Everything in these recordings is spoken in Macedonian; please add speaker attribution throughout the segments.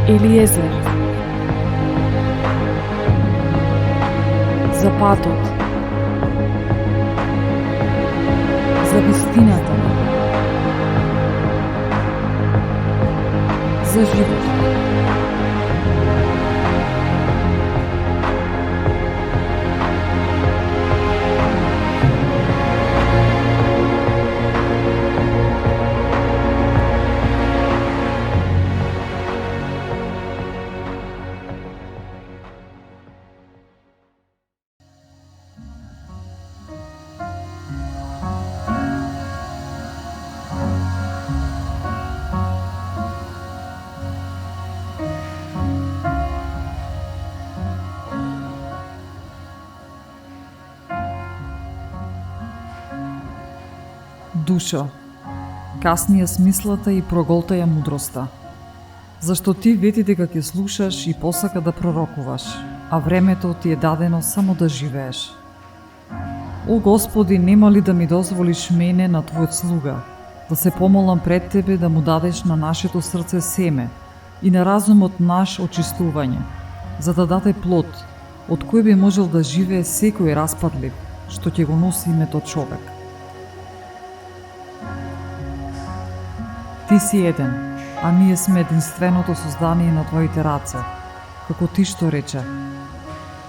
Speaker 1: Елиезер. За патот. За вистината. За живот.
Speaker 2: Душо, касни ја смислата и проголта ја мудроста. Зашто ти вети дека ќе слушаш и посака да пророкуваш, а времето ти е дадено само да живееш. О Господи, нема ли да ми дозволиш мене на Твојот слуга, да се помолам пред Тебе да му дадеш на нашето срце семе и на разумот наш очистување, за да даде плод, од кој би можел да живее секој распадлив, што ќе го носи името човек. Ти си еден, а ние сме единственото создание на Твоите раце, како Ти што рече.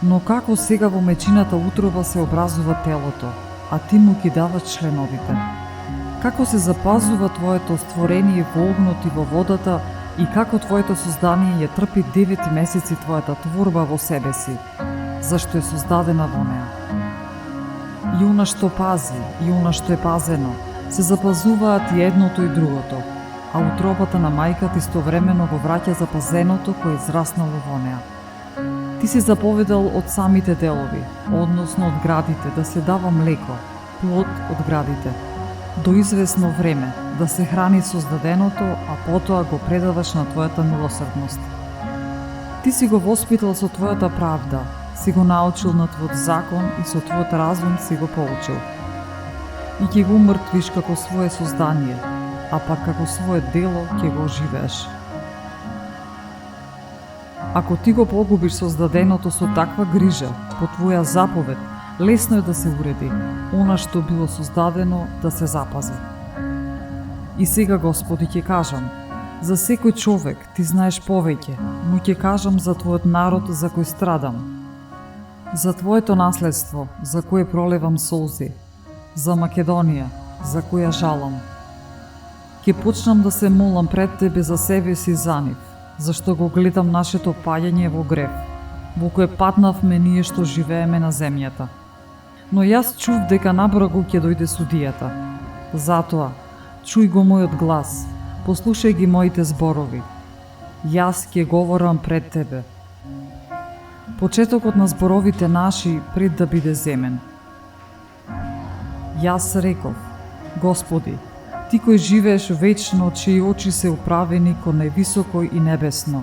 Speaker 2: Но како сега во мечината утроба се образува телото, а Ти му ги даваш членовите? Како се запазува Твоето створение во огнот и во водата и како Твоето создание ја трпи 9 месеци Твојата творба во себе си, зашто е создадена во неа? И она што пази, и она што е пазено, се запазуваат и едното и другото, а утробата на мајката истовремено го враќа запазеното кое е израснало во неа. Ти си заповедал од самите делови, односно од градите, да се дава млеко, плод од градите, до известно време, да се храни создаденото, а потоа го предаваш на Твојата милосрдност. Ти си го воспитал со Твојата правда, си го научил на Твојот закон и со Твојот разум си го поучил. И ќе го умртвиш како свое создание, а пак како свое дело ќе го оживееш. Ако ти го погубиш создаденото со таква грижа, по Твоја заповед, лесно е да се уреди, она што било создадено да се запази. И сега, Господи, ќе кажам, за секој човек Ти знаеш повеќе, но ќе кажам за Твојот народ за кој страдам, за Твоето наследство, за кое пролевам солзи, за Македонија, за која жалам. Ќе почнам да се молам пред Тебе за себе си за нив, зашто го гледам нашето паѓање во грев, во кое патнавме ние што живееме на земјата. Но јас чув дека набрагу ќе дојде судијата. Затоа, чуј го мојот глас, послушај ги моите зборови. Јас ќе говорам пред Тебе. Почетокот на зборовите наши пред да биде земен. Јас реков, Господи, Ти кој живееш вечно, чии очи се управени кон највисоко и небесно,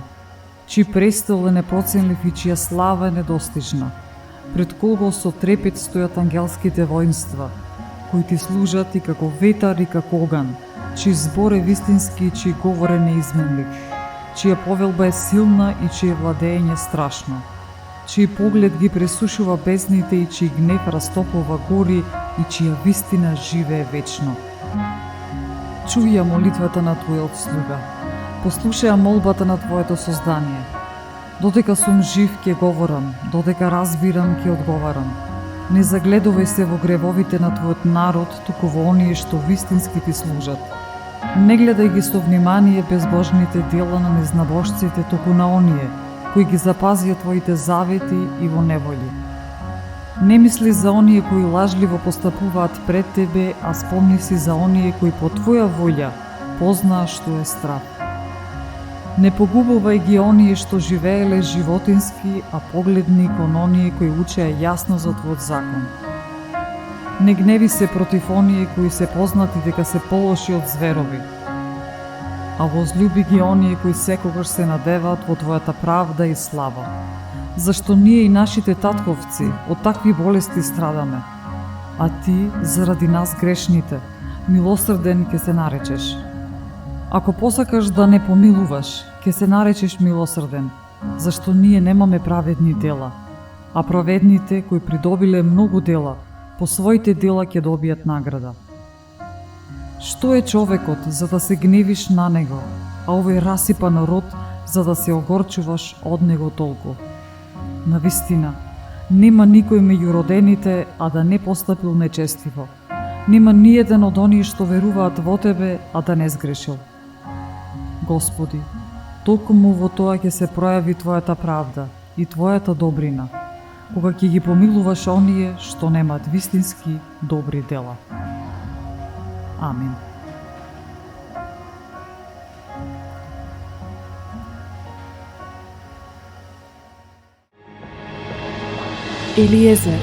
Speaker 2: чии престол е непроценлив и чија слава е недостижна, пред кого со трепет стојат ангелските воинства, кои Ти служат и како ветар и како оган, чии збор е вистински и чии говор е неизменлив, чија повелба е силна и чие владење страшно, чии поглед ги пресушува бездните и чии гнев растопува гори и чија вистина живее вечно. Чуј ја молитвата на Твојот слуга, послушај ја молбата на Твоето создание. Додека сум жив ќе говорам, додека разбирам ќе одговарам. Не загледувај се во гревовите на Твојот народ, туку во оние што вистински Ти служат. Не гледај ги со внимание безбожните дела на незнабожците, туку на оние кои ги запазија Твоите завети и во неволи. Не мисли за оние кои лажливо постапуваат пред Тебе, а спомни си за оние кои по Твоја волја познаат што е страв. Не погубувај ги оние што живееле животински, а погледни кон оние кои учеа јасно за Твојот закон. Не гневи се против оние кои се познати дека се полоши од зверови, а возлюби ги оние кои секогаш се надеваат во Твојата правда и слава. Зашто ние и нашите татковци од такви болести страдаме, а Ти, заради нас грешните, милосрден ќе се наречеш. Ако посакаш да не помилуваш, ке се наречеш милосрден, зашто ние немаме праведни дела, а праведните кои придобиле многу дела, по своите дела ќе добијат награда. Што е човекот за да се гневиш на него, а овој расипан род за да се огорчуваш од него толку? Навистина, нема никој меѓу родените, а да не постапил нечестиво. Нема ниеден од оние што веруваат во Тебе, а да не сгрешил. Господи, токму во тоа ќе се пројави Твојата правда и Твојата добрина, кога ќе ги помилуваш оние што немаат вистински добри дела. Амин.
Speaker 1: Елиезер,